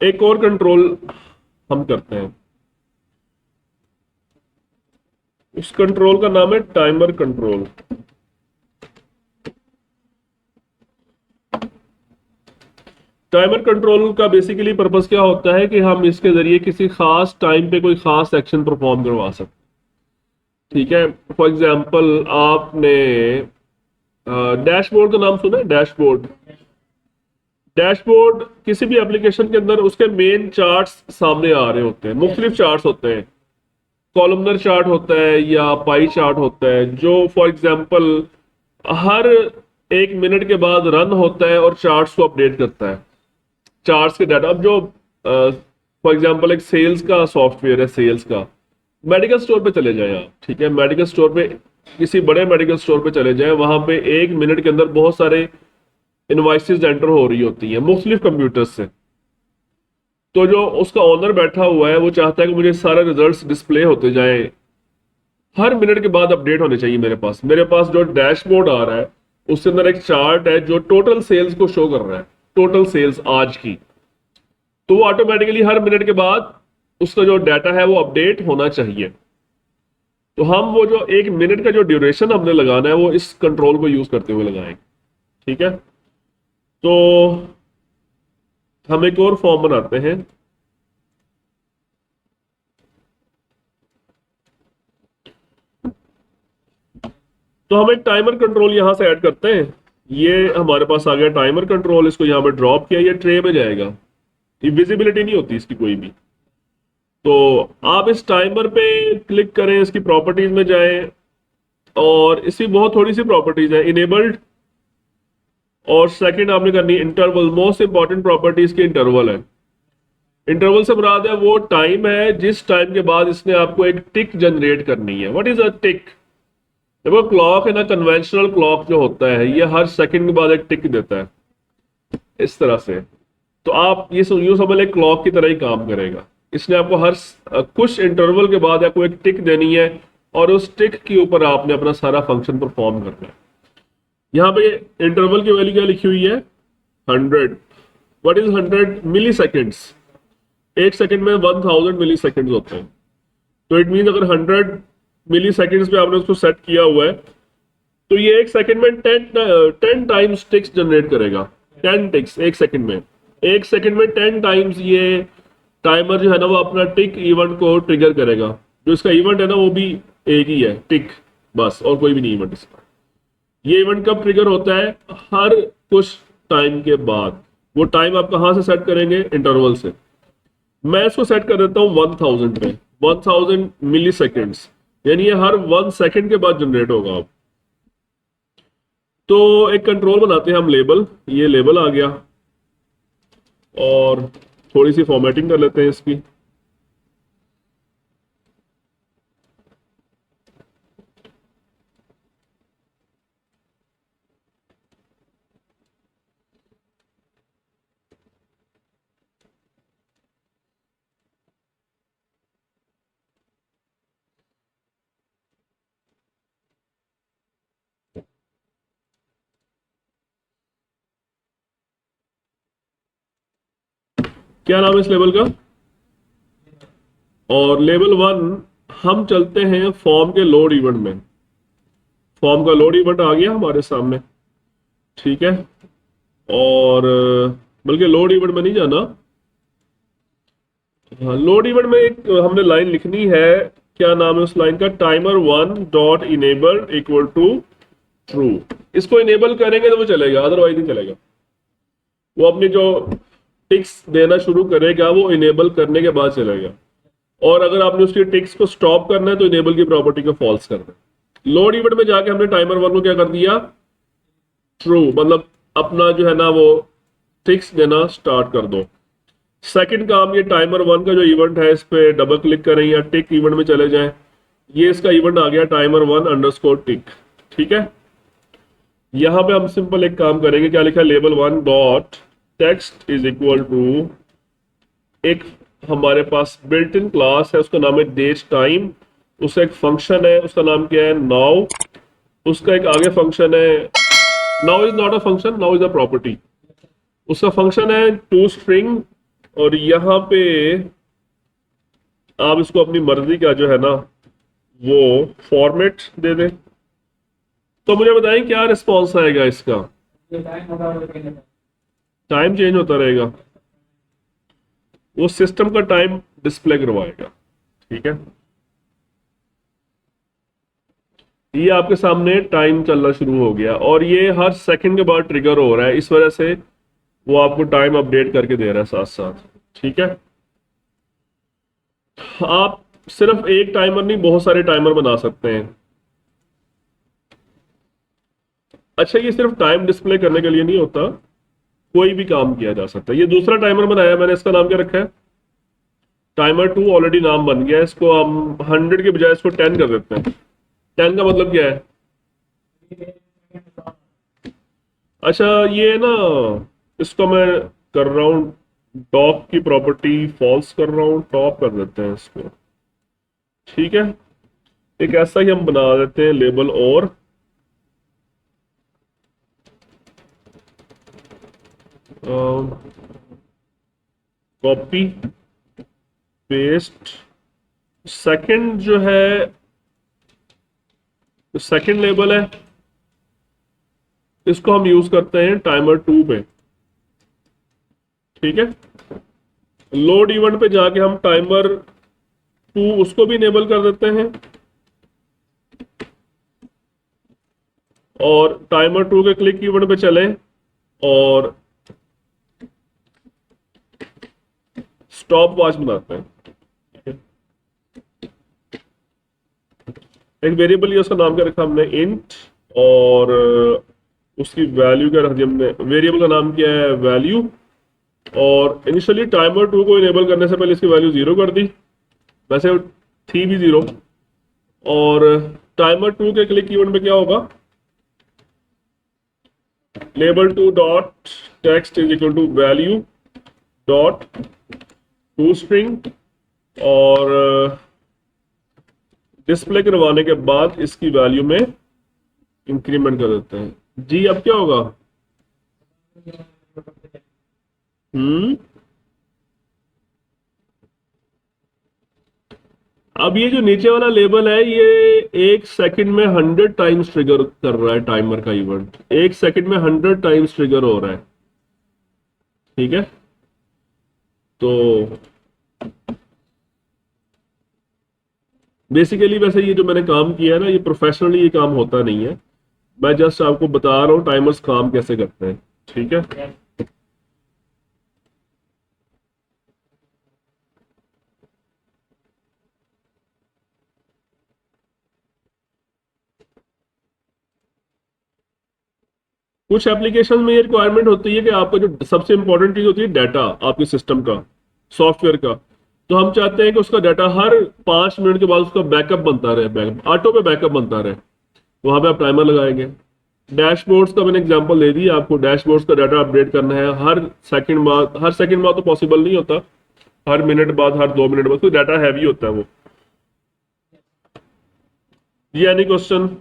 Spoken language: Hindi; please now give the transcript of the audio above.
एक और कंट्रोल हम करते हैं, उस कंट्रोल का नाम है टाइमर कंट्रोल। टाइमर कंट्रोल का बेसिकली पर्पस क्या होता है कि हम इसके जरिए किसी खास टाइम पे कोई खास एक्शन परफॉर्म करवा सकते। ठीक है, फॉर एग्जांपल आपने डैशबोर्ड का नाम सुना है? डैशबोर्ड, डैशबोर्ड किसी भी एप्लीकेशन के अंदर उसके मेन चार्ट्स सामने आ रहे होते हैं, मुख्तलिफ चार्ट्स होते हैं। कॉलमनर चार्ट होता है या पाई चार्ट होता है, जो फॉर एग्जांपल हर 1 मिनट के बाद रन होता है और चार्ट्स को अपडेट करता है, चार्ट्स के डाटा। अब जो फॉर एग्जांपल एक सेल्स का सॉफ्टवेयर है, सेल्स का, मेडिकल स्टोर पे चले जाएं आप, ठीक है, मेडिकल स्टोर पे, किसी बड़े मेडिकल स्टोर पे चले जाएं, वहां पे 1 मिनट के अंदर बहुत सारे इनवॉइसेस एंटर हो रही होती हैं मुख्तलिफ कंप्यूटर्स से। तो जो उसका ओनर बैठा हुआ है वो चाहता है कि मुझे सारे रिजल्ट्स डिस्प्ले होते जाएं, हर मिनट के बाद अपडेट होने चाहिए। मेरे पास जो डैशबोर्ड आ रहा है उसके अंदर एक चार्ट है जो टोटल सेल्स को शो कर रहा है, टोटल सेल्स आज की। तो वो ऑटोमेटिकली हर मिनट के बाद उसका जो डाटा है वो अपडेट होना चाहिए। तो हम वो जो 1 मिनट का जो ड्यूरेशन हमने लगाना है वो इस कंट्रोल को यूज करते हुए लगाएंगे। ठीक है, तो हम एक और फॉर्म बनाते हैं। तो हम एक टाइमर कंट्रोल यहां से ऐड करते हैं। ये हमारे पास आ गया टाइमर कंट्रोल, इसको यहां पर ड्रॉप किया, ये ट्रे में जाएगा, ये विजिबिलिटी नहीं होती इसकी कोई भी। तो आप इस टाइमर पे क्लिक करें, इसकी प्रॉपर्टीज में जाएं, और इसकी बहुत थोड़ी सी प्रॉपर्टीज है, इनेबल्ड, और सेकंड आपने करनी है इंटरवल। मोस्ट इंपॉर्टेंट प्रॉपर्टीज की इंटरवल है। इंटरवल से मुराद है वो टाइम है जिस टाइम के बाद इसने आपको एक टिक जनरेट करनी है। व्हाट इज अ टिक? देखो क्लॉक है ना, कन्वेंशनल क्लॉक जो होता है ये हर सेकंड के बाद एक टिक देता है इस तरह से। तो आप ये यूं समझ लें क्लॉक की तरह ही काम करेगा। इसने आपको हर कुछ इंटरवल के बाद आपको एक टिक देनी है, और उस टिक के ऊपर आपने अपना सारा फंक्शन परफॉर्म करना है। यहाँ पे इंटरवल की वैल्यू क्या लिखी हुई है? 100। What is 100 milliseconds? 1 second में 1000 मिली सेकेंड्स होते हैं। तो इट मीन अगर 100 मिली सेकेंड्स पे आपने उसको सेट किया हुआ है, तो ये 1 सेकंड में 10 टाइम्स टिक्स जनरेट करेगा। 10 टिक्स 1 सेकंड में, 1 सेकंड में 10 टाइम्स ये टाइमर जो है ना वो अपना टिक इवेंट को ट्रिगर करेगा। जो इसका इवेंट है ना वो भी एक ही है, टिक, बस, और कोई भी नहीं इवेंट इसका। ये इवेंट कब ट्रिगर होता है? हर कुछ टाइम के बाद। वो टाइम आप कहां से सेट करेंगे? इंटरवल से। मैं इसको सेट कर देता हूँ 1000 पे, 1000 मिली सेकेंड्स, यानी ये हर 1 सेकंड के बाद जनरेट होगा। अब तो एक कंट्रोल बनाते हैं हम, लेबल, ये लेबल आ गया, और थोड़ी सी फॉर्मेटिंग कर लेते हैं इसकी। क्या नाम है इस लेबल का? और लेवल 1, हम चलते हैं फॉर्म के लोड इवेंट में। फॉर्म का लोड इवेंट आ गया हमारे सामने, ठीक है। और बल्कि लोड इवेंट में नहीं जाना, हाँ, लोड इवेंट में एक हमने लाइन लिखनी है। क्या नाम है उस लाइन का? timer1 dot enable equal to true. इसको इनेबल करेंगे तो वो चलेगा, अदरवाइज नहीं चलेगा। वो अपनी जो टिक्स देना शुरू करेगा वो इनेबल करने के बाद चलेगा। और अगर आपने उसकी टिक्स को स्टॉप करना है तो इनेबल की प्रॉपर्टी को फॉल्स करना है। लोड इवेंट में जाके हमने टाइमर 1 को क्या कर दिया? ट्रू, मतलब अपना जो है ना वो टिक्स देना स्टार्ट कर दो। सेकंड काम, ये टाइमर 1 का जो इवेंट है इस पे डबल क्लिक करें या टिक इवेंट में चले जाएं। ये इसका इवेंट आ गया timer1 _ टिक, ठीक है। यहां पे हम सिंपल एक काम करेंगे, क्या लिखा है? Label 1 dot text is equal to, एक हमारे पास बिल्ट इन क्लास है उसका नाम है डेट टाइम, उसका एक फंक्शन है उसका नाम क्या है? नाउ। उसका एक आगे फंक्शन है, now is not a function, now is a property. उसका फंक्शन है टू स्ट्रिंग, और यहाँ पे आप इसको अपनी मर्जी का जो है ना वो फॉर्मेट दे दें। तो मुझे बताएं क्या रिस्पॉन्स आएगा इसका। टाइम चेंज होता रहेगा, वो सिस्टम का टाइम डिस्प्ले करवाएगा। ठीक है, ये आपके सामने टाइम चलना शुरू हो गया और ये हर सेकंड के बाद ट्रिगर हो रहा है, इस वजह से वो आपको टाइम अपडेट करके दे रहा है साथ साथ। ठीक है, आप सिर्फ एक टाइमर नहीं बहुत सारे टाइमर बना सकते हैं। अच्छा, ये सिर्फ टाइम डिस्प्ले करने के लिए नहीं होता, कोई भी काम किया जा सकता है। ये दूसरा टाइमर बनाया मैंने, इसका नाम क्या रखा है, टाइमर 2 ऑलरेडी नाम बन गया है। इसको हम 100 के बजाय इसको 10 कर देते हैं। 10 का मतलब क्या है? अच्छा, ये ना इसको मैं कर रहा हूँ टॉप की प्रॉपर्टी फॉल्स कर रहा हूँ, टॉप कर देते हैं इसको। ठीक है, एक ऐसा ही हम बना देते हैं लेबल और कॉपी पेस्ट। सेकंड जो है सेकंड लेबल है, इसको हम यूज करते हैं टाइमर 2 पे। ठीक है, लोड इवेंट पे जाके हम टाइमर 2 उसको भी इनेबल कर देते हैं और टाइमर 2 के क्लिक इवेंट पे चलें और स्टॉप वॉच बनाते हैं। एक वेरिएबल है, उसका नाम क्या रखा हमने, इंट, और उसकी वैल्यू क्या रख दी हमने, वेरिएबल का नाम क्या है, वैल्यू। और इनिशियली टाइमर 2 को इनेबल करने से पहले इसकी वैल्यू 0 कर दी, वैसे थी भी 0। और टाइमर 2 के क्लिक इवेंट में क्या होगा, label 2 dot text is equal to value dot to string, और डिस्प्ले करवाने के बाद इसकी वैल्यू में इंक्रीमेंट कर देते हैं। जी अब क्या होगा, अब ये जो नीचे वाला लेबल है ये 1 सेकंड में 100 टाइम्स ट्रिगर कर रहा है, टाइमर का इवेंट 1 सेकंड में 100 टाइम्स ट्रिगर हो रहा है। ठीक है, तो बेसिकली वैसे ये जो मैंने काम किया है ना, ये प्रोफेशनली ये काम होता नहीं है, मैं जस्ट आपको बता रहा हूँ टाइमर्स काम कैसे करते हैं। ठीक है, कुछ एप्लीकेशन में ये रिक्वायरमेंट होती है कि आपका जो सबसे इंपॉर्टेंट चीज होती है डाटा आपके सिस्टम का, सॉफ्टवेयर का, तो हम चाहते हैं कि उसका डाटा हर 5 मिनट के बाद उसका बैकअप बनता रहे, बैकअप ऑटो पे बैकअप बनता रहे। वहां पे आप टाइमर लगाएंगे। डैशबोर्ड्स का मैंने एग्जांपल दे दिया आपको, डैशबोर्ड्स का डाटा अपडेट करना है हर सेकंड बाद तो पॉसिबल नहीं होता, हर मिनट बाद, हर 2 मिनट बाद, तो डाटा हैवी होता है वो। जी एनी क्वेश्चन?